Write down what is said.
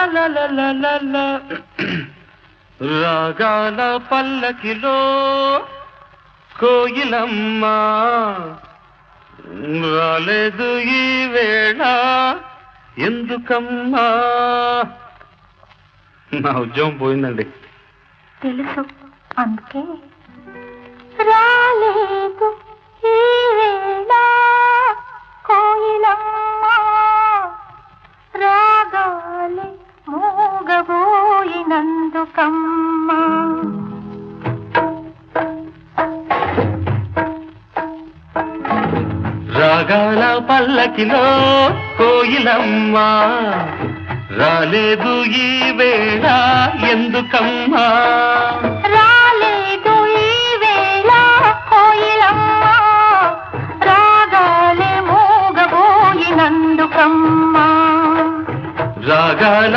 లలలలలల. రాగాల పల్లకిలో కోయిలమ్మ రాలేదు ఈ వేళ ఎందుకమ్మా. నా ఉద్యోగం పోయిందండి. తెలుసు, అందుకే రాలేదు ఈ వేళ కోయిలమ్మ రాగాలే మూగబోయినందుకమ్మా. రాగాల పల్లకిలో కోయిలమ్మ రాలేదు ఈ వేళ ఎందుకమ్మా. రాలేదు ఈ వేళ కోయిలమ్మ రాగాలే మూగబోయినందుకమ్మా. రాగాల